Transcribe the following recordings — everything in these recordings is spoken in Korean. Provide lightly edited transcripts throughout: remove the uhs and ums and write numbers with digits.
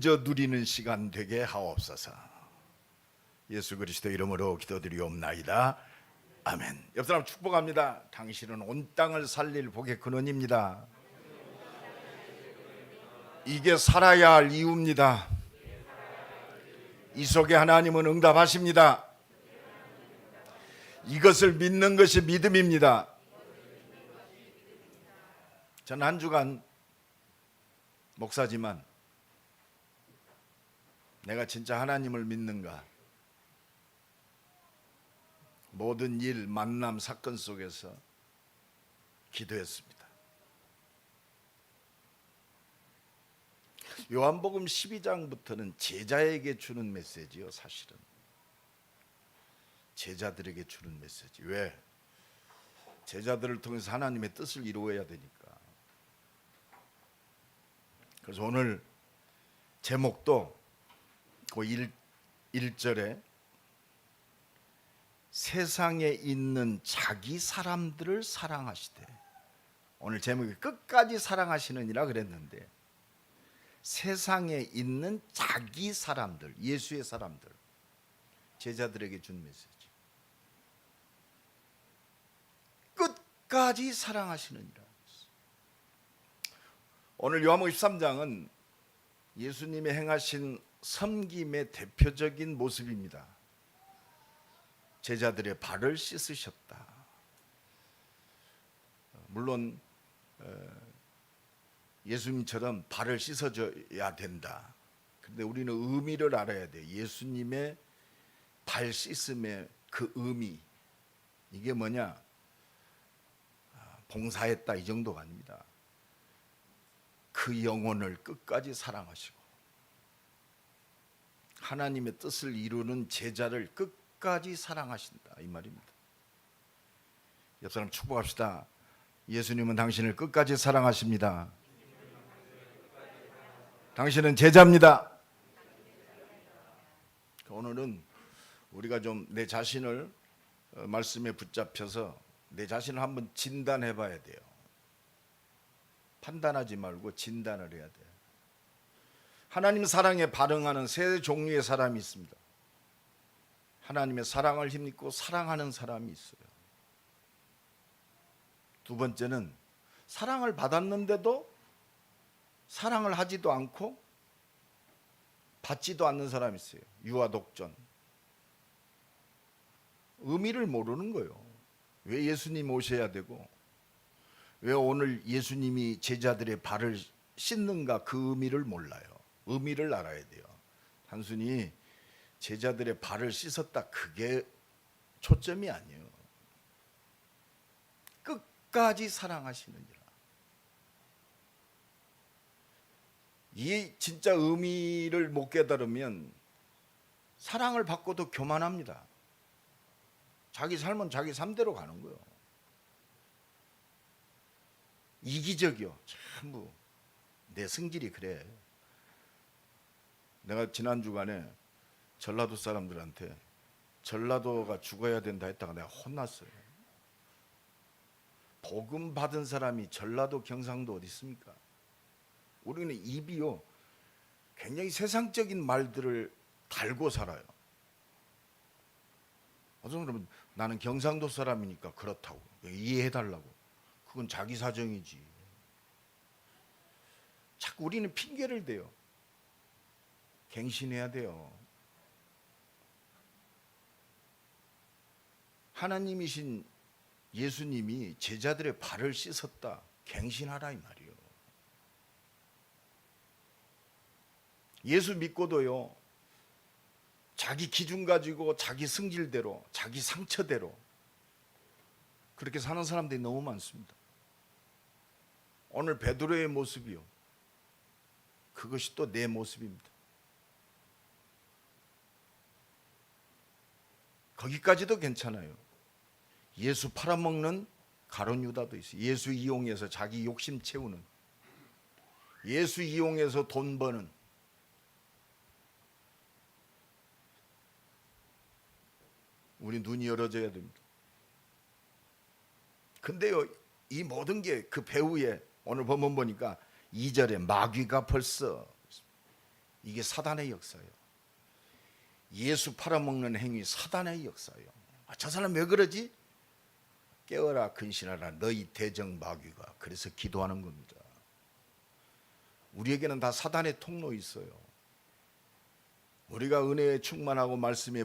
저 누리는 시간 되게 하옵소서. 예수 그리스도 이름으로 기도드리옵나이다. 아멘. 옆 사람 축복합니다. 당신은 온 땅을 살릴 복의 근원입니다. 이게 살아야 할 이유입니다. 이 속에 하나님은 응답하십니다. 이것을 믿는 것이 믿음입니다. 저는 한 주간 목사지만 내가 진짜 하나님을 믿는가? 모든 일, 만남, 사건 속에서 기도했습니다. 요한복음 12장부터는 제자에게 주는 메시지요. 사실은 제자들에게 주는 메시지. 왜? 제자들을 통해서 하나님의 뜻을 이루어야 되니까. 그래서 오늘 제목도 그 1절에 세상에 있는 자기 사람들을 사랑하시되, 오늘 제목이 끝까지 사랑하시느니라 그랬는데, 세상에 있는 자기 사람들, 예수의 사람들, 제자들에게 준 메시지. 끝까지 사랑하시느니라. 오늘 요한복음 13장은 예수님이 행하신 섬김의 대표적인 모습입니다. 제자들의 발을 씻으셨다. 물론 예수님처럼 발을 씻어줘야 된다. 그런데 우리는 의미를 알아야 돼. 예수님의 발 씻음의 그 의미, 이게 뭐냐? 봉사했다 이 정도가 아닙니다. 그 영혼을 끝까지 사랑하시고 하나님의 뜻을 이루는 제자를 끝까지 사랑하신다 이 말입니다. 옆 사람 축복합시다. 예수님은 당신을 끝까지 사랑하십니다. 당신은 제자입니다. 오늘은 우리가 좀 내 자신을 말씀에 붙잡혀서 내 자신을 한번 진단해 봐야 돼요. 판단하지 말고 진단을 해야 돼요. 하나님 사랑에 반응하는 세 종류의 사람이 있습니다. 하나님의 사랑을 힘입고 사랑하는 사람이 있어요. 두 번째는 사랑을 받았는데도 사랑을 하지도 않고 받지도 않는 사람이 있어요. 유아독전. 의미를 모르는 거예요. 왜 예수님 오셔야 되고 왜 오늘 예수님이 제자들의 발을 씻는가, 그 의미를 몰라요. 의미를 알아야 돼요. 단순히 제자들의 발을 씻었다, 그게 초점이 아니에요. 끝까지 사랑하시느니라. 이 진짜 의미를 못 깨달으면 사랑을 받고도 교만합니다. 자기 삶은 자기 삶대로 가는 거예요. 이기적이요. 전부 내 성질이 그래. 내가 지난 주간에 전라도 사람들한테 전라도가 죽어야 된다 했다가 내가 혼났어요. 복음 받은 사람이 전라도 경상도 어디 있습니까? 우리는 입이요 굉장히 세상적인 말들을 달고 살아요. 어떤 사람은 나는 경상도 사람이니까 그렇다고 이해해달라고. 그건 자기 사정이지. 자꾸 우리는 핑계를 대요. 갱신해야 돼요. 하나님이신 예수님이 제자들의 발을 씻었다. 갱신하라 이 말이에요. 예수 믿고도요, 자기 기준 가지고 자기 승질대로, 자기 상처대로 그렇게 사는 사람들이 너무 많습니다. 오늘 베드로의 모습이요, 그것이 또 내 모습입니다. 거기까지도 괜찮아요. 예수 팔아먹는 가룟 유다도 있어요. 예수 이용해서 자기 욕심 채우는, 예수 이용해서 돈 버는. 우리 눈이 열어져야 됩니다. 근데요, 이 모든 게 그 배후에 오늘 본문 보니까 2절에 마귀가 벌써 이게 사단의 역사예요. 예수 팔아먹는 행위 사단의 역사예요. 저 사람 왜 그러지? 깨어라 근신하라 너희 대적마귀가. 그래서 기도하는 겁니다. 우리에게는 다 사단의 통로 있어요. 우리가 은혜에 충만하고 말씀에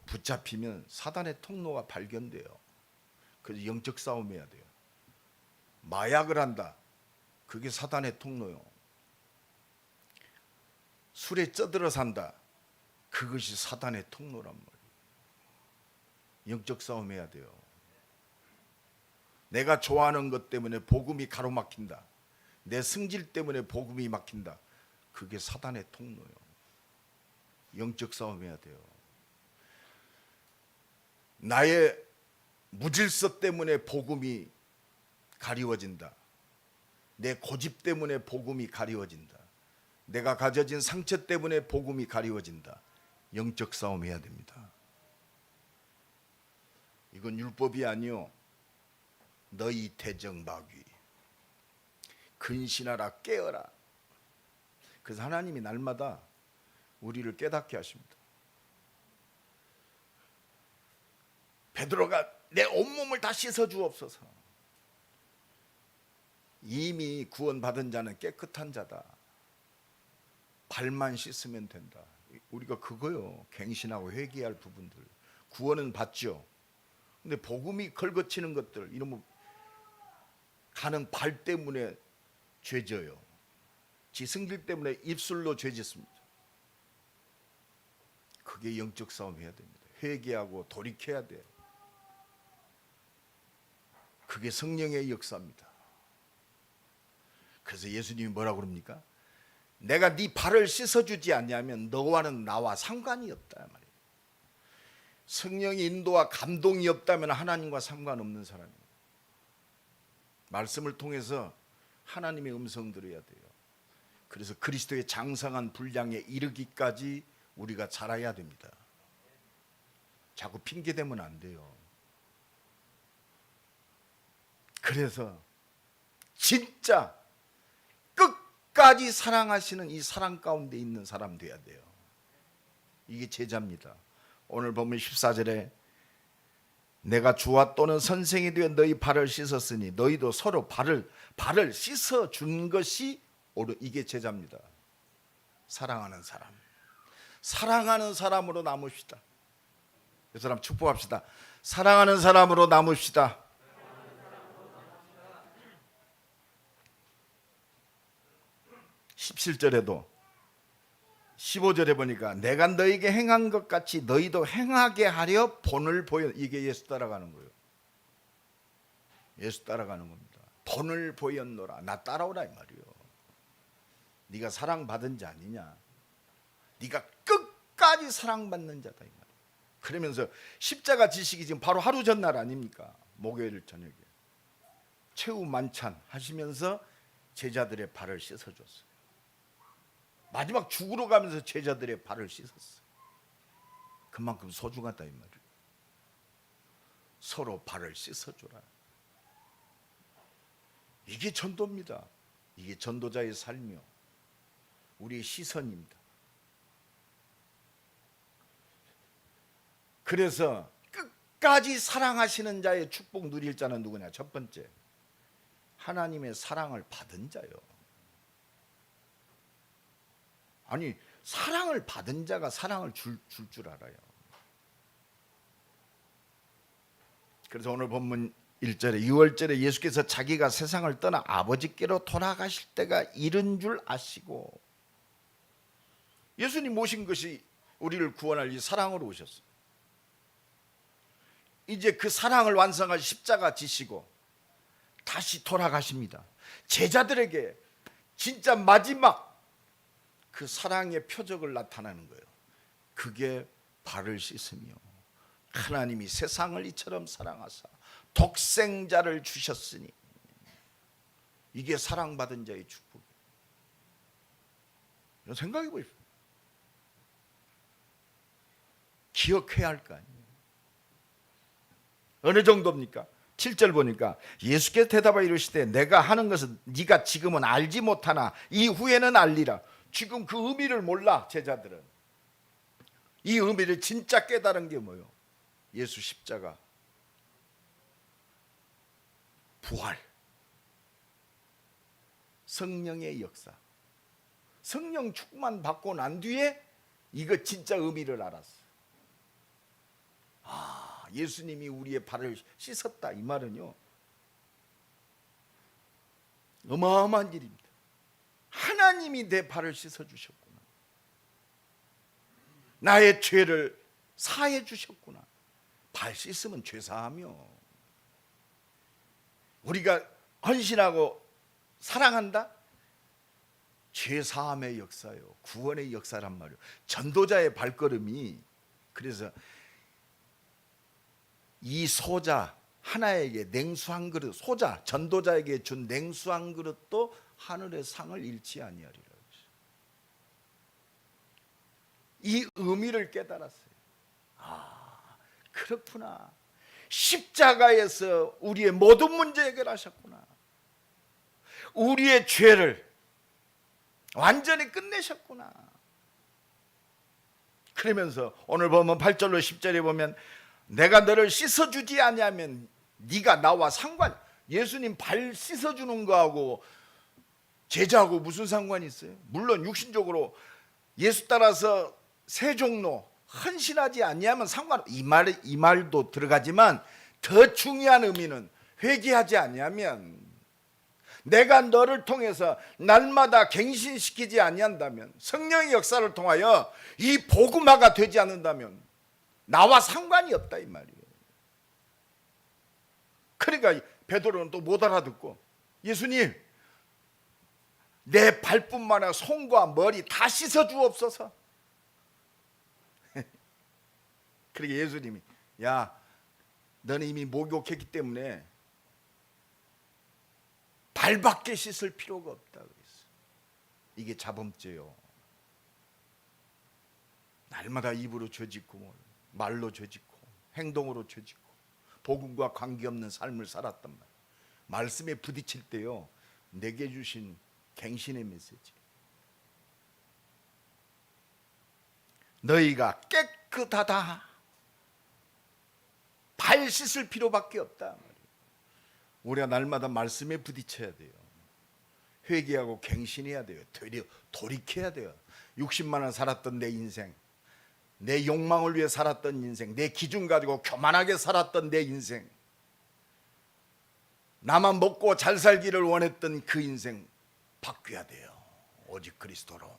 붙잡히면 사단의 통로가 발견돼요. 그래서 영적 싸움해야 돼요. 마약을 한다. 그게 사단의 통로요. 술에 쩌들어 산다. 그것이 사단의 통로란 말이에요. 영적 싸움해야 돼요. 내가 좋아하는 것 때문에 복음이 가로막힌다. 내 승질 때문에 복음이 막힌다. 그게 사단의 통로요. 영적 싸움해야 돼요. 나의 무질서 때문에 복음이 가리워진다. 내 고집 때문에 복음이 가리워진다. 내가 가져진 상처 때문에 복음이 가리워진다. 영적 싸움해야 됩니다. 이건 율법이 아니요. 너희 대적마귀. 근신하라 깨어라. 그래서 하나님이 날마다 우리를 깨닫게 하십니다. 베드로가 내 온몸을 다 씻어 주옵소서. 이미 구원받은 자는 깨끗한 자다. 발만 씻으면 된다. 우리가 그거요. 갱신하고 회개할 부분들. 구원은 받죠. 근데 복음이 걸거치는 것들, 이러면 가는 발 때문에 죄져요. 지 승질 때문에 입술로 죄짓습니다. 그게 영적 싸움 해야 됩니다. 회개하고 돌이켜야 돼요. 그게 성령의 역사입니다. 그래서 예수님이 뭐라고 그럽니까? 내가 네 발을 씻어주지 않냐면 너와는 나와 상관이 없다 말이에요. 성령의 인도와 감동이 없다면 하나님과 상관없는 사람이에요. 말씀을 통해서 하나님의 음성 들어야 돼요. 그래서 그리스도의 장성한 분량에 이르기까지 우리가 자라야 됩니다. 자꾸 핑계대면 안 돼요. 그래서 진짜 끝까지 사랑하시는 이 사랑 가운데 있는 사람 돼야 돼요. 이게 제자입니다. 오늘 보면 14절에 내가 주와 또는 선생이 되어 너희 발을 씻었으니 너희도 서로 발을 씻어 준 것이 이게 제자입니다. 사랑하는 사람. 사랑하는 사람으로 남읍시다. 이 사람 축복합시다. 사랑하는 사람으로 남읍시다. 17절에도 15절에 보니까 내가 너에게 행한 것 같이 너희도 행하게 하려 본을 보여. 이게 예수 따라가는 거예요. 예수 따라가는 겁니다. 본을 보였노라. 나 따라오라 이 말이요. 네가 사랑받은 자 아니냐. 네가 끝까지 사랑받는 자다 이 말이에요. 그러면서 십자가 지식이 지금 바로 하루 전날 아닙니까? 목요일 저녁에 최후 만찬 하시면서 제자들의 발을 씻어줬어요. 마지막 죽으러 가면서 제자들의 발을 씻었어요. 그만큼 소중하다 이 말이에요. 서로 발을 씻어줘라. 이게 전도입니다. 이게 전도자의 삶이요. 우리의 시선입니다. 그래서 끝까지 사랑하시는 자의 축복 누릴 자는 누구냐? 첫 번째, 하나님의 사랑을 받은 자요. 아니, 사랑을 받은 자가 사랑을 줄 알아요. 그래서 오늘 본문 1절에 6월절에 예수께서 자기가 세상을 떠나 아버지께로 돌아가실 때가 이른 줄 아시고, 예수님 오신 것이 우리를 구원할 이 사랑으로 오셨어요. 이제 그 사랑을 완성할 십자가 지시고 다시 돌아가십니다. 제자들에게 진짜 마지막 그 사랑의 표적을 나타내는 거예요. 그게 발을 씻으며 하나님이 세상을 이처럼 사랑하사 독생자를 주셨으니, 이게 사랑받은 자의 축복이에요. 생각해 보십시오. 기억해야 할 거 아니에요. 어느 정도입니까? 7절 보니까 예수께서 대답하여 이르시되 내가 하는 것은 네가 지금은 알지 못하나 이후에는 알리라. 지금 그 의미를 몰라. 제자들은 이 의미를 진짜 깨달은 게 뭐예요? 예수 십자가, 부활, 성령의 역사. 성령 충만 받고 난 뒤에 이거 진짜 의미를 알았어. 아, 예수님이 우리의 발을 씻었다, 이 말은요 어마어마한 일입니다. 하나님이 내 발을 씻어 주셨구나. 나의 죄를 사해 주셨구나. 발 씻으면 죄 사하며 우리가 헌신하고 사랑한다? 죄 사함의 역사요, 구원의 역사란 말이에요. 전도자의 발걸음이, 그래서 이 소자 하나에게 냉수 한 그릇, 소자 전도자에게 준 냉수 한 그릇도 하늘의 상을 잃지 아니하리라. 이 의미를 깨달았어요. 아, 그렇구나. 십자가에서 우리의 모든 문제 해결하셨구나. 우리의 죄를 완전히 끝내셨구나. 그러면서 오늘 보면 8절로 10절에 보면 내가 너를 씻어주지 아니하면 네가 나와 상관. 예수님 발 씻어주는 거하고 제자하고 무슨 상관이 있어요? 물론 육신적으로 예수 따라서 세종로 헌신하지 아니하면 상관. 이 말도 들어가지만 더 중요한 의미는 회개하지 아니하면, 내가 너를 통해서 날마다 갱신시키지 아니한다면, 성령의 역사를 통하여 이 복음화가 되지 않는다면 나와 상관이 없다, 이 말이에요. 그러니까 베드로는 또 못 알아듣고, 예수님 내 발뿐만 아니라 손과 머리 다 씻어 주옵소서. 그러게 예수님이, 야, 너는 이미 목욕했기 때문에 발밖에 씻을 필요가 없다 그랬어. 이게 자범죄요. 날마다 입으로 죄짓고 말로 죄짓고 행동으로 죄짓고 복음과 관계없는 삶을 살았단 말이야. 말씀에 부딪힐 때요, 내게 주신 갱신의 메시지. 너희가 깨끗하다. 발 씻을 필요밖에 없다. 우리가 날마다 말씀에 부딪혀야 돼요. 회개하고 갱신해야 돼요. 돌이켜야 돼요. 60만 원 살았던 내 인생, 내 욕망을 위해 살았던 인생, 내 기준 가지고 교만하게 살았던 내 인생, 나만 먹고 잘 살기를 원했던 그 인생 바뀌어야 돼요. 오직 그리스도로.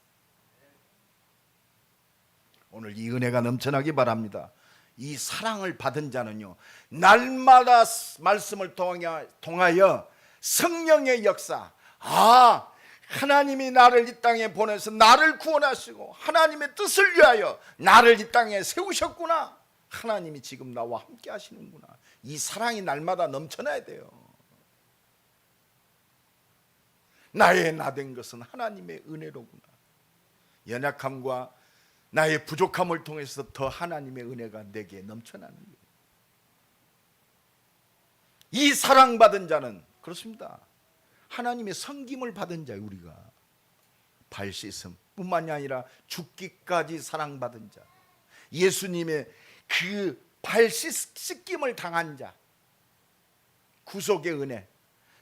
오늘 이 은혜가 넘쳐나기 바랍니다. 이 사랑을 받은 자는요, 날마다 말씀을 통하여 성령의 역사, 아, 하나님이 나를 이 땅에 보내서 나를 구원하시고 하나님의 뜻을 위하여 나를 이 땅에 세우셨구나. 하나님이 지금 나와 함께 하시는구나. 이 사랑이 날마다 넘쳐나야 돼요. 나의 나된 것은 하나님의 은혜로구나. 연약함과 나의 부족함을 통해서 더 하나님의 은혜가 내게 넘쳐나는 거예요. 이 사랑받은 자는 그렇습니다. 하나님의 섬김을 받은 자예요. 우리가 발 씻음 뿐만이 아니라 죽기까지 사랑받은 자, 예수님의 그 발 씻김을 당한 자, 구속의 은혜,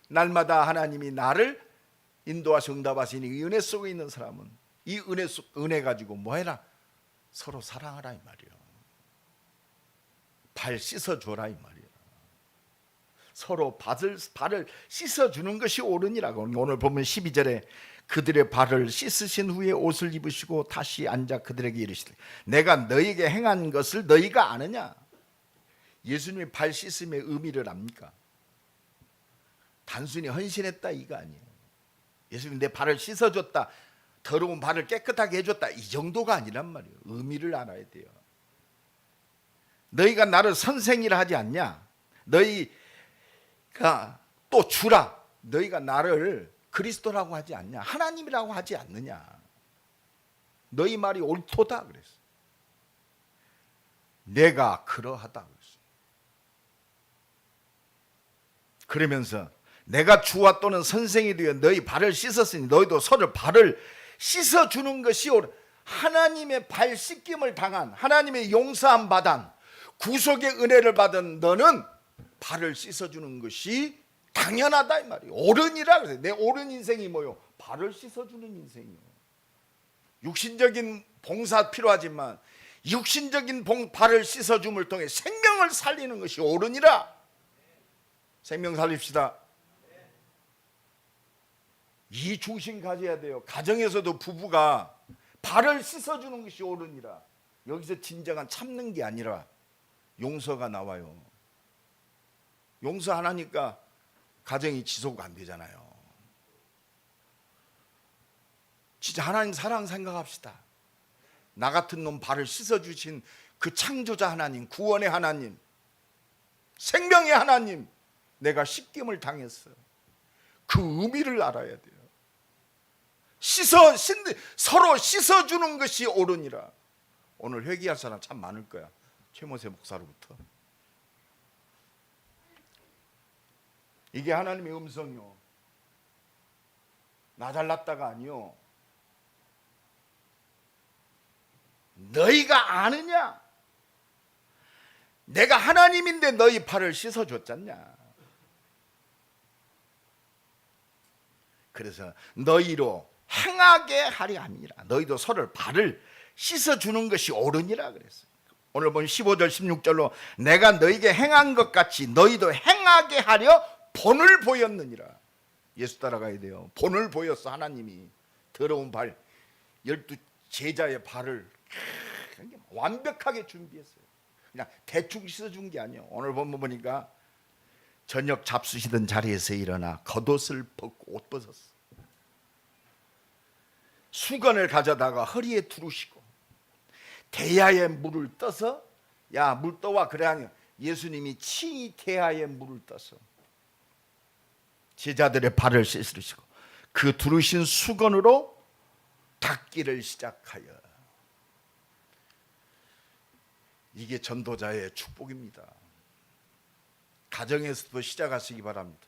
날마다 하나님이 나를 인도하시 응답하시니 이 은혜 속에 있는 사람은 이 은혜 가지고 뭐해라? 서로 사랑하라 이 말이에요. 발 씻어줘라 이 말이에요. 서로 발을 씻어주는 것이 옳으니라고. 오늘 보면 12절에 그들의 발을 씻으신 후에 옷을 입으시고 다시 앉아 그들에게 이르시되 내가 너희에게 행한 것을 너희가 아느냐. 예수님이 발 씻음의 의미를 압니까? 단순히 헌신했다 이거 아니에요. 예수님이 내 발을 씻어줬다, 더러운 발을 깨끗하게 해줬다, 이 정도가 아니란 말이에요. 의미를 알아야 돼요. 너희가 나를 선생이라 하지 않냐? 너희가 또 주라. 너희가 나를 그리스도라고 하지 않냐? 하나님이라고 하지 않느냐? 너희 말이 옳도다 그랬어. 내가 그러하다 그랬어. 그러면서 내가 주와 또는 선생이 되어 너희 발을 씻었으니 너희도 서로 발을 씻어주는 것이 하나님의 발 씻김을 당한, 하나님의 용서함 받은, 구속의 은혜를 받은 너는 발을 씻어주는 것이 당연하다 이 말이에요. 옳으니라 그래요. 내 옳은 인생이 뭐요? 발을 씻어주는 인생이요. 육신적인 봉사 필요하지만 육신적인 발을 씻어줌을 통해 생명을 살리는 것이 옳으니라. 생명 살립시다. 이 중심 가져야 돼요. 가정에서도 부부가 발을 씻어주는 것이 옳으니라. 여기서 진정한 참는 게 아니라 용서가 나와요. 용서 안 하니까 가정이 지속 안 되잖아요. 진짜 하나님 사랑 생각합시다. 나 같은 놈 발을 씻어주신 그 창조자 하나님, 구원의 하나님, 생명의 하나님, 내가 씻김을 당했어요. 그 의미를 알아야 돼요. 서로 씻어주는 것이 옳으니라. 오늘 회개할 사람 참 많을 거야. 최모세 목사로부터. 이게 하나님의 음성이요. 나 잘났다가 아니요. 너희가 아느냐? 내가 하나님인데 너희 발을 씻어줬잖냐? 그래서 너희로 행하게 하려 함이라. 너희도 서로 발을 씻어주는 것이 옳으니라 그랬어요. 오늘 보면 15절 16절로 내가 너희에게 행한 것 같이 너희도 행하게 하려 본을 보였느니라. 예수 따라가야 돼요. 본을 보였어. 하나님이 더러운 발 12 제자의 발을 완벽하게 준비했어요. 그냥 대충 씻어준 게 아니에요. 오늘 보니까 저녁 잡수시던 자리에서 일어나 겉옷을 벗고 옷 벗었어. 수건을 가져다가 허리에 두르시고 대야에 물을 떠서 야, 물 떠와. 그래 하니 예수님이 친히 대야에 물을 떠서 제자들의 발을 씻으시고 그 두르신 수건으로 닦기를 시작하여. 이게 전도자의 축복입니다. 가정에서도 시작하시기 바랍니다.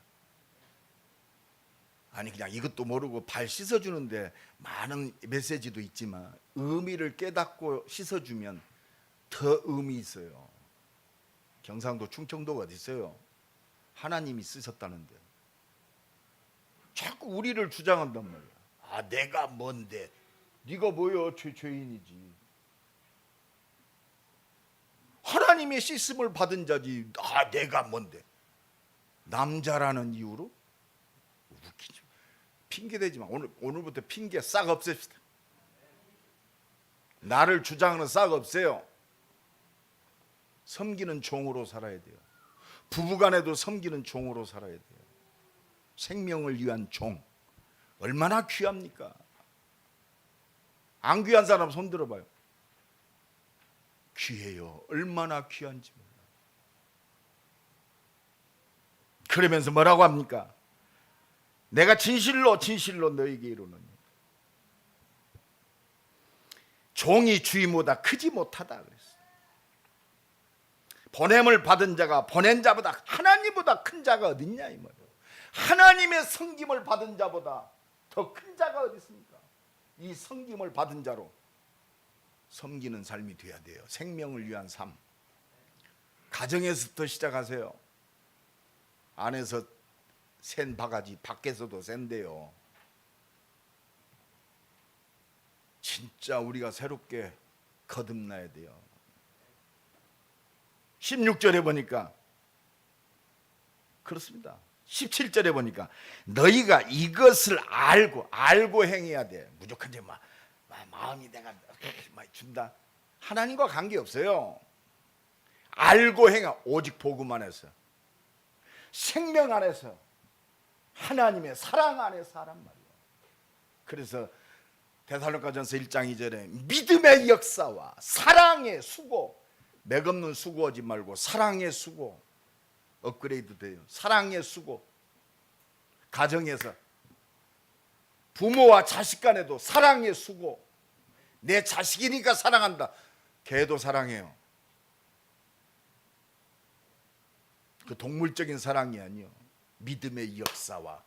아니 그냥 이것도 모르고 발 씻어주는데 많은 메시지도 있지만 의미를 깨닫고 씻어주면 더 의미 있어요. 경상도 충청도가 어디 있어요? 하나님이 쓰셨다는데 자꾸 우리를 주장한단 말이야. 아 내가 뭔데? 네가 뭐여? 죄인이지. 하나님의 씻음을 받은 자지. 아 내가 뭔데? 남자라는 이유로? 웃기죠. 핑계대지 마. 오늘부터 핑계 싹 없앱시다. 나를 주장하는 싹 없애요. 섬기는 종으로 살아야 돼요. 부부간에도 섬기는 종으로 살아야 돼요. 생명을 위한 종. 얼마나 귀합니까? 안 귀한 사람 손 들어봐요. 귀해요. 얼마나 귀한지 몰라요. 그러면서 뭐라고 합니까? 내가 진실로 너에게 이르노니 종이 주인보다 크지 못하다 그랬어요. 보냄을 받은 자가 보낸 자보다 하나님보다 큰 자가 어딨냐 이 말이에요. 하나님의 섬김을 받은 자보다 더 큰 자가 어디 있습니까? 이 섬김을 받은 자로 섬기는 삶이 돼야 돼요. 생명을 위한 삶. 가정에서부터 시작하세요. 안에서 센 바가지 밖에서도 센데요. 진짜 우리가 새롭게 거듭나야 돼요. 16절에 보니까 그렇습니다. 17절에 보니까 너희가 이것을 알고 행해야 돼. 무조건 이제 마음이 내가 준다. 하나님과 관계없어요. 알고 행하. 오직 복음 안에서 생명 안에서 하나님의 사랑 안에서 하란 말이에요. 그래서 데살로니가전서 1장 2절에 믿음의 역사와 사랑의 수고, 맥없는 수고하지 말고 사랑의 수고. 업그레이드 돼요. 사랑의 수고. 가정에서 부모와 자식 간에도 사랑의 수고. 내 자식이니까 사랑한다. 걔도 사랑해요. 그 동물적인 사랑이 아니요. 믿음의 역사와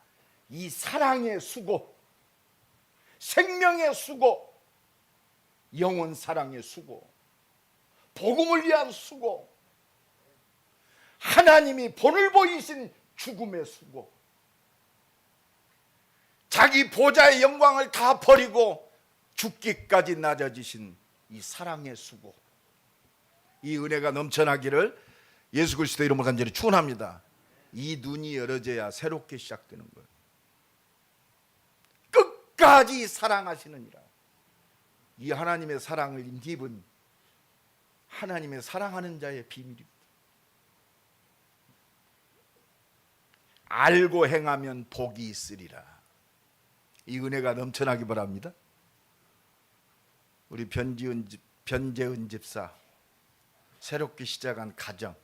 이 사랑의 수고. 생명의 수고, 영원 사랑의 수고, 복음을 위한 수고, 하나님이 본을 보이신 죽음의 수고, 자기 보좌의 영광을 다 버리고 죽기까지 낮아지신 이 사랑의 수고, 이 은혜가 넘쳐나기를 예수 그리스도 이름으로 간절히 축원합니다. 이 눈이 열어져야 새롭게 시작되는 거예요. 끝까지 사랑하시느니라. 이 하나님의 사랑을 입은 하나님의 사랑하는 자의 비밀입니다. 알고 행하면 복이 있으리라. 이 은혜가 넘쳐나기 바랍니다. 우리 변재은 집사 새롭게 시작한 가정,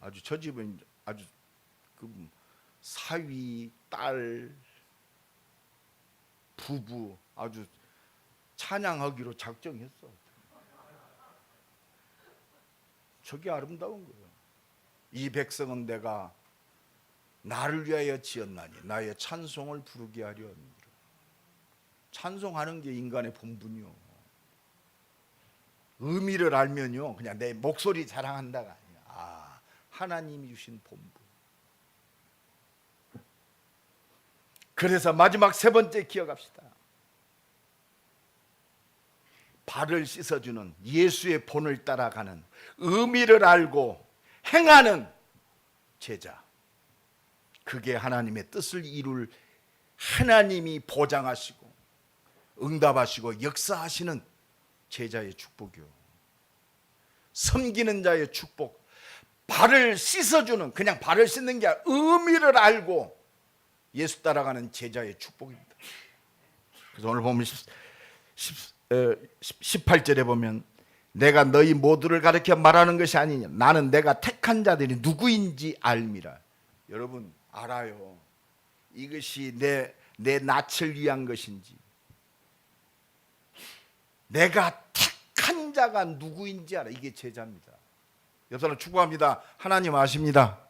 아주 저 집은 아주 그 사위, 딸, 부부 아주 찬양하기로 작정했어. 저게 아름다운 거예요. 이 백성은 내가 나를 위하여 지었나니 나의 찬송을 부르게 하려 함이라. 찬송하는 게 인간의 본분이요. 의미를 알면요, 그냥 내 목소리 자랑한다가 아니야. 아, 하나님이 주신 본분. 그래서 마지막 세 번째 기억합시다. 발을 씻어주는 예수의 본을 따라가는, 의미를 알고 행하는 제자. 그게 하나님의 뜻을 이룰, 하나님이 보장하시고 응답하시고 역사하시는 제자의 축복이요. 섬기는 자의 축복. 발을 씻어주는, 그냥 발을 씻는 게 아니라 의미를 알고 예수 따라가는 제자의 축복입니다. 그래서 오늘 보면 18절에 보면 내가 너희 모두를 가르쳐 말하는 것이 아니냐, 나는 내가 택한 자들이 누구인지 알미라. 여러분 알아요. 이것이 내 낯을 위한 것인지, 내가 택한 자가 누구인지 알아. 이게 제자입니다. 옆 사람 축복합니다. 하나님 아십니다.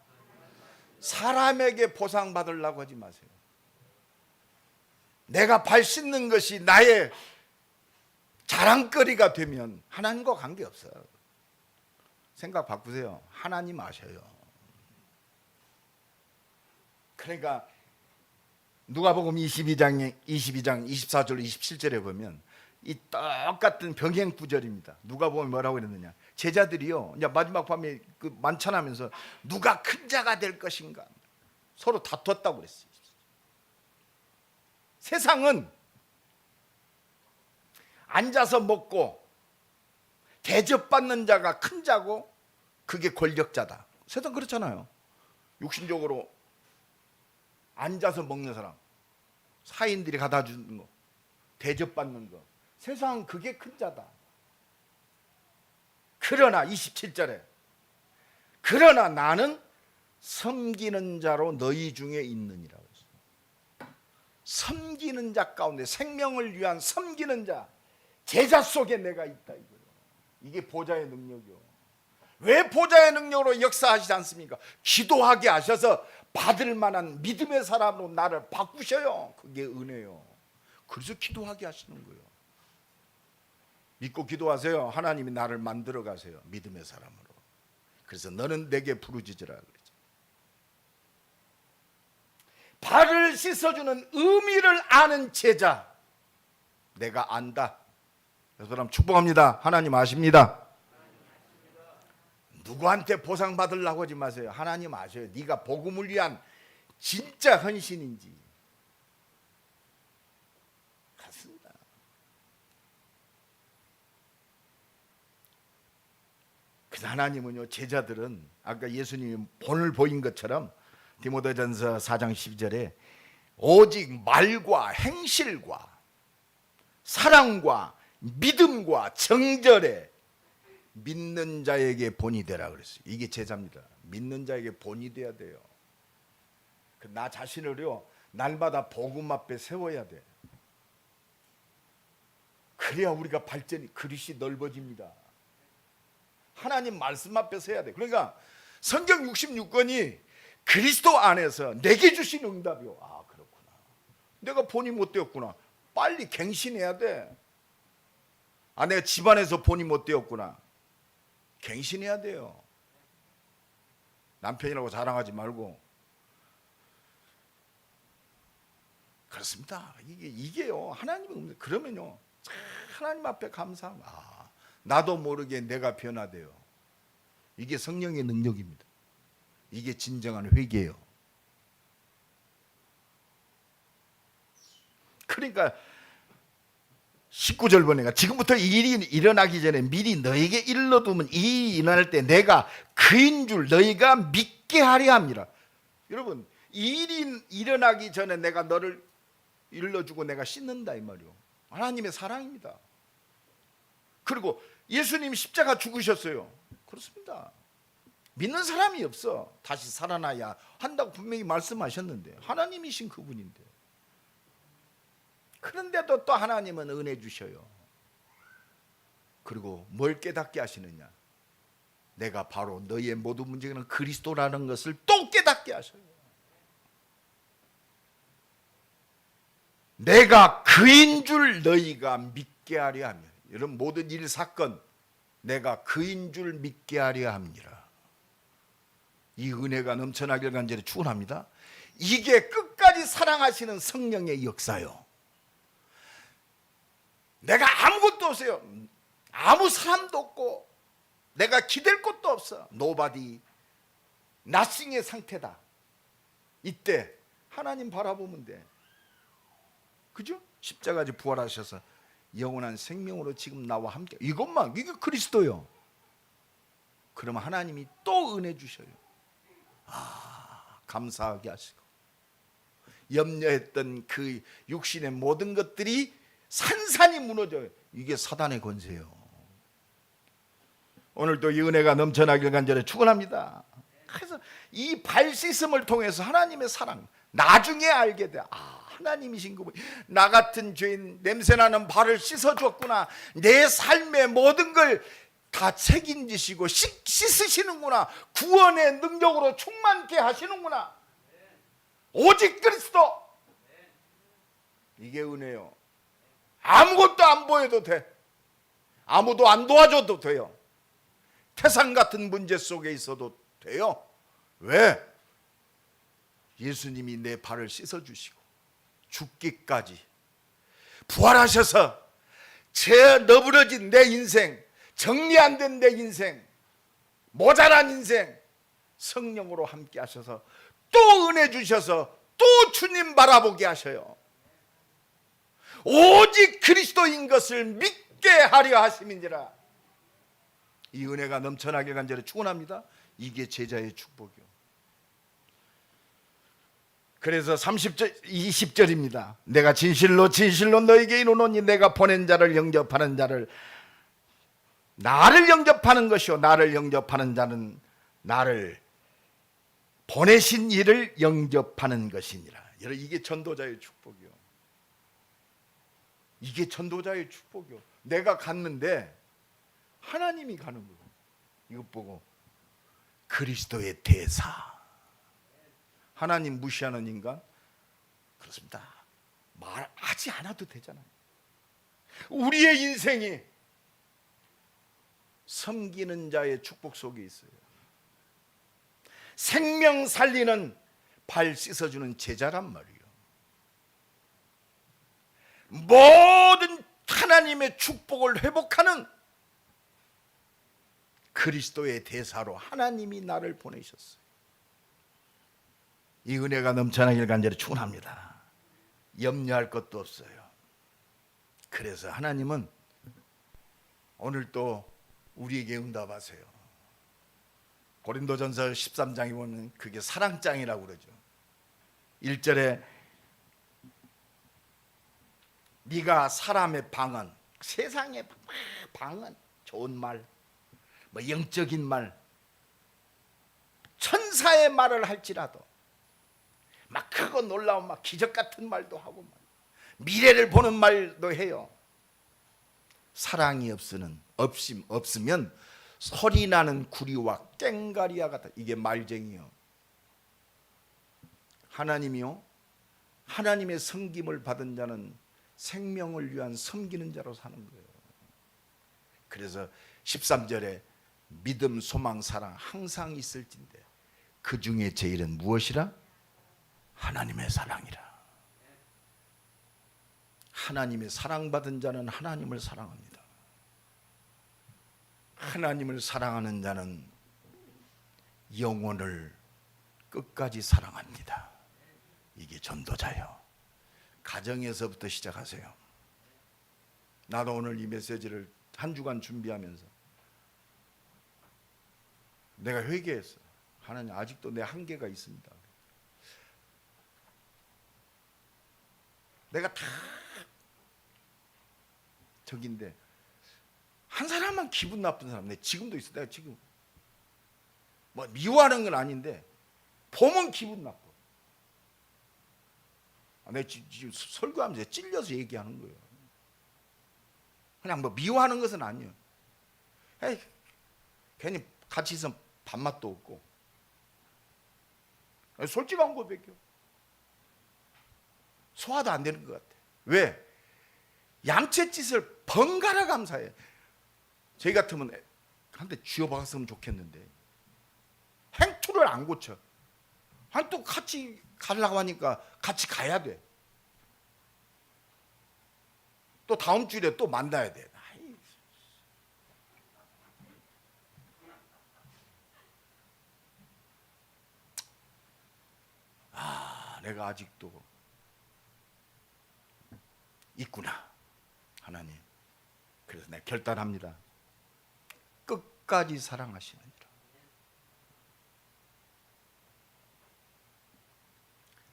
사람에게 보상받으려고 하지 마세요. 내가 발 씻는 것이 나의 자랑거리가 되면 하나님과 관계없어요. 생각 바꾸세요. 하나님 아셔요. 그러니까 누가복음 22장 24절 27절에 보면 이 똑같은 병행 구절입니다. 누가복음에 뭐라고 그랬느냐, 제자들이요 이제 마지막 밤에 그 만찬하면서 누가 큰 자가 될 것인가 서로 다퉜다고 그랬어요. 세상은 앉아서 먹고 대접받는 자가 큰 자고 그게 권력자다. 세상 그렇잖아요. 육신적으로 앉아서 먹는 사람, 사인들이 갖다 주는 거, 대접받는 거, 세상은 그게 큰 자다. 그러나 27절에 그러나 나는 섬기는 자로 너희 중에 있느니라. 섬기는 자 가운데, 생명을 위한 섬기는 자, 제자 속에 내가 있다 이거예요. 이게 보좌의 능력이요. 왜 보좌의 능력으로 역사하시지 않습니까? 기도하게 하셔서 받을 만한 믿음의 사람으로 나를 바꾸셔요. 그게 은혜요. 그래서 기도하게 하시는 거예요. 믿고 기도하세요. 하나님이 나를 만들어 가세요. 믿음의 사람으로. 그래서 너는 내게 부르짖으라 그러죠. 발을 씻어주는 의미를 아는 제자. 내가 안다. 그 사람 축복합니다. 하나님 아십니다. 누구한테 보상 받으려고 하지 마세요. 하나님 아셔요. 네가 복음을 위한 진짜 헌신인지. 같습니다. 그래서 하나님은요, 제자들은 아까 예수님이 본을 보인 것처럼 디모데전서 4장 12절에 오직 말과 행실과 사랑과 믿음과 정절에 믿는 자에게 본이 되라 그랬어요. 이게 제자입니다. 믿는 자에게 본이 돼야 돼요. 나 자신을요 날마다 복음 앞에 세워야 돼. 그래야 우리가 발전이 그릇이 넓어집니다. 하나님 말씀 앞에 서야 돼. 그러니까 성경 66권이 그리스도 안에서 내게 주신 응답이요. 아 그렇구나. 내가 본이 못 되었구나. 빨리 갱신해야 돼. 아, 내가 집안에서 본이 못 되었구나. 갱신해야 돼요. 남편이라고 자랑하지 말고. 그렇습니다. 이게요. 하나님은 그러면요. 하나님 앞에 감사하면 나도 모르게 내가 변화돼요. 이게 성령의 능력입니다. 이게 진정한 회개예요. 그러니까 19절 보니까 지금부터 이 일이 일어나기 전에 미리 너에게 일러두면 이 일이 일어날 때 내가 그인 줄 너희가 믿게 하려 합니다. 여러분, 이 일이 일어나기 전에 내가 너를 일러주고 내가 씻는다 이 말이요. 하나님의 사랑입니다. 그리고 예수님 십자가 죽으셨어요. 그렇습니다. 믿는 사람이 없어. 다시 살아나야 한다고 분명히 말씀하셨는데, 하나님이신 그분인데. 그런데도 또 하나님은 은혜 주셔요. 그리고 뭘 깨닫게 하시느냐? 내가 바로 너희의 모든 문제는 그리스도라는 것을 또 깨닫게 하셔요. 내가 그인 줄 너희가 믿게 하려 하며, 여러분 모든 일 사건 내가 그인 줄 믿게 하려 합니다. 이 은혜가 넘쳐나길 간절히 축원합니다. 이게 끝까지 사랑하시는 성령의 역사요. 내가 아무것도 없어요. 아무 사람도 없고 내가 기댈 곳도 없어. Nobody, nothing의 상태다. 이때 하나님 바라보면 돼. 그죠? 십자가지 부활하셔서 영원한 생명으로 지금 나와 함께, 이것만, 이게 그리스도요. 그러면 하나님이 또 은혜 주셔요. 감사하게 하시고, 염려했던 그 육신의 모든 것들이 산산이 무너져요. 이게 사단의 권세예요. 오늘도 이 은혜가 넘쳐나길 간절히 축원합니다. 그래서 이 발 씻음을 통해서 하나님의 사랑 나중에 알게 돼. 하나님이신 그분, 나 같은 죄인 냄새나는 발을 씻어줬구나. 내 삶의 모든 걸 다 책임지시고 씻으시는구나. 구원의 능력으로 충만케 하시는구나. 오직 그리스도. 이게 은혜요. 아무것도 안 보여도 돼. 아무도 안 도와줘도 돼요. 태산 같은 문제 속에 있어도 돼요. 왜? 예수님이 내 발을 씻어주시고 죽기까지 부활하셔서 제 너부러진 내 인생, 정리 안 된 내 인생, 모자란 인생 성령으로 함께 하셔서 또 은혜 주셔서 또 주님 바라보게 하셔요. 오직 그리스도인 것을 믿게 하려 하심인지라. 이 은혜가 넘쳐나게 간절히 축원합니다. 이게 제자의 축복이요. 그래서 30절, 20절입니다. 내가 진실로 진실로 너에게 이르노니 내가 보낸 자를 영접하는 자를, 나를 영접하는 것이요 나를 영접하는 자는 나를 보내신 이를 영접하는 것이니라. 여러분, 이게 전도자의 축복이요. 이게 전도자의 축복이요. 내가 갔는데 하나님이 가는 거예요. 이것 보고 그리스도의 대사. 하나님 무시하는 인간? 그렇습니다. 말하지 않아도 되잖아요. 우리의 인생이 섬기는 자의 축복 속에 있어요. 생명 살리는 발 씻어주는 제자란 말이에요. 모든 하나님의 축복을 회복하는 그리스도의 대사로 하나님이 나를 보내셨어요. 이 은혜가 넘쳐나길 간절히 축원합니다. 염려할 것도 없어요. 그래서 하나님은 오늘 또 우리에게 응답하세요. 고린도전서 13장에 보면 그게 사랑장이라고 그러죠. 1절에 네가 사람의 방언, 세상의 방언, 좋은 말, 뭐 영적인 말, 천사의 말을 할지라도 막 크고 놀라운 막 기적 같은 말도 하고 막 미래를 보는 말도 해요. 사랑이 없으면 소리 나는 구리와 꽹가리와 같다. 이게 말쟁이요. 하나님이요, 하나님의 섬김을 받은 자는 생명을 위한 섬기는 자로 사는 거예요. 그래서 13절에 믿음, 소망, 사랑 항상 있을진데 그 중에 제일은 무엇이라? 하나님의 사랑이라. 하나님의 사랑받은 자는 하나님을 사랑합니다. 하나님을 사랑하는 자는 영혼을 끝까지 사랑합니다. 이게 전도자요. 가정에서부터 시작하세요. 나도 오늘 이 메시지를 한 주간 준비하면서 내가 회개했어. 하나님, 아직도 내 한계가 있습니다. 내가 다 저긴데 한 사람만 기분 나쁜 사람, 내 지금도 있어. 내가 지금 뭐 미워하는 건 아닌데 보면 기분 나빠. 내가 지금 설교하면서 찔려서 얘기하는 거예요. 그냥 뭐 미워하는 것은 아니에요. 에이, 괜히 같이 있으면 밥맛도 없고. 솔직한 고백이요. 소화도 안 되는 것 같아. 왜? 얌체짓을 번갈아 감사해. 저희 같으면 한 대 쥐어박았으면 좋겠는데 행투를 안 고쳐. 아니 또 같이 가려고 하니까 같이 가야 돼. 또 다음 주일에 또 만나야 돼. 내가 아직도 있구나, 하나님. 그래서 내가 결단합니다. 끝까지 사랑하시느니라.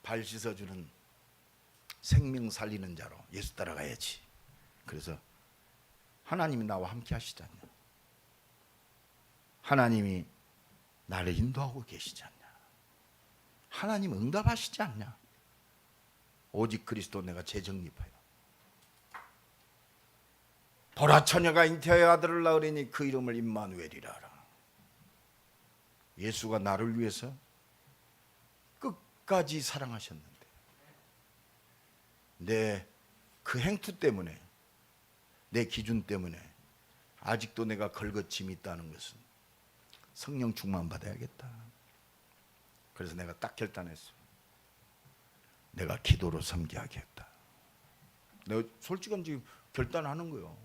발 씻어주는 생명 살리는 자로 예수 따라가야지. 그래서 하나님이 나와 함께 하시지 않냐? 하나님이 나를 인도하고 계시지 않냐? 하나님 응답하시지 않냐? 오직 그리스도 내가 재정립하여 보라, 처녀가 잉태하여 아들을 낳으리니 그 이름을 임마누엘이라 하라. 예수가 나를 위해서 끝까지 사랑하셨는데 내 그 행투 때문에, 내 기준 때문에 아직도 내가 걸거침이 있다는 것은 성령 충만 받아야겠다. 그래서 내가 딱 결단했어. 내가 기도로 섬기하겠다. 내가 솔직한 지금 결단하는 거예요.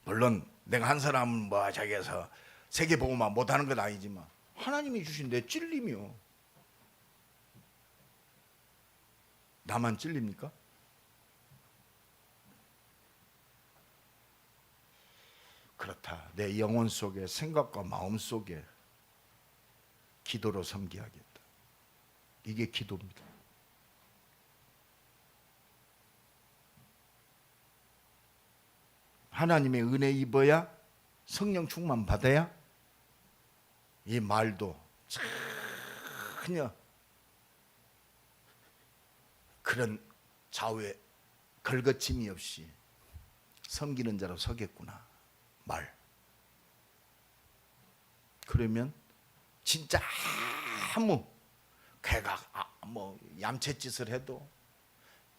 물론 내가 한 사람은 뭐 자기에서 세계복음화 못하는 건 아니지만 하나님이 주신 내 찔림이요. 나만 찔립니까? 그렇다. 내 영혼 속에, 생각과 마음 속에 기도로 섬기하겠다. 이게 기도입니다. 하나님의 은혜 입어야, 성령 충만 받아야 이 말도 전혀 그런 좌우에 걸거침이 없이 섬기는 자로 서겠구나. 말. 그러면 진짜 아무 걔가 뭐 얌체짓을 해도,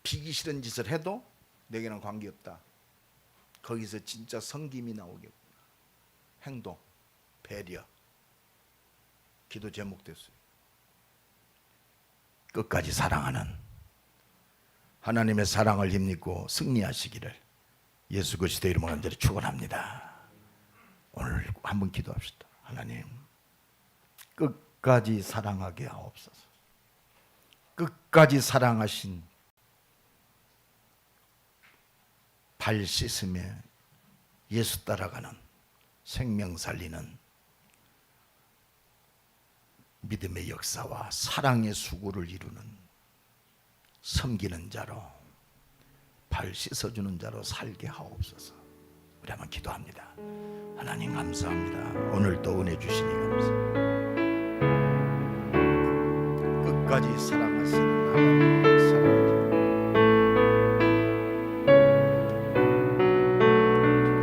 비기 싫은 짓을 해도 내게는 관계없다. 거기서 진짜 섬김이 나오겠구나. 행동, 배려. 기도 제목 됐어요. 끝까지 사랑하는, 하나님의 사랑을 힘입고 승리하시기를 예수 그리스도의 이름으로 간절히 축원합니다. 오늘 한번 기도합시다. 하나님, 끝까지 사랑하게 하옵소서. 끝까지 사랑하신 발 씻음에 예수 따라가는, 생명 살리는 믿음의 역사와 사랑의 수고를 이루는, 섬기는 자로, 발 씻어주는 자로 살게 하옵소서. 우리 한번 기도합니다. 하나님 감사합니다. 오늘도 은혜 주시니 감사합니다. 끝까지 사랑하시는 하나님의 사랑,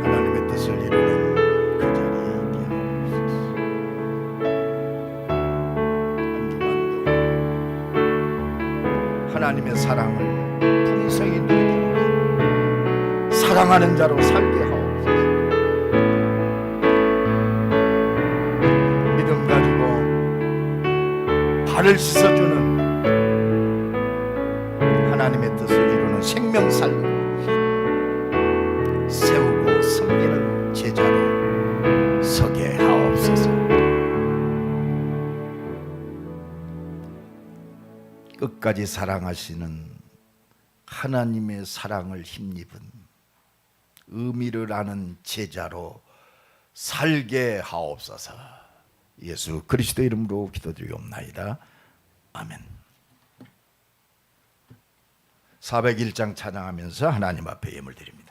하나님의 뜻을 이루는 그 자리에 있게 하옵소서. 풍성히 누리도록 사랑하는 자로 살게 하옵소서. 믿음 가지고 발을 씻어주는 하나님의 뜻을 이루는 생명살 세우고 섬기는 제자로 서게 하옵소서. 끝까지 사랑하시는 하나님의 사랑을 힘입은 의미를 아는 제자로 살게 하옵소서. 예수 그리스도 이름으로 기도드리옵나이다. 아멘. 401장 찬양하면서 하나님 앞에 예물 드립니다.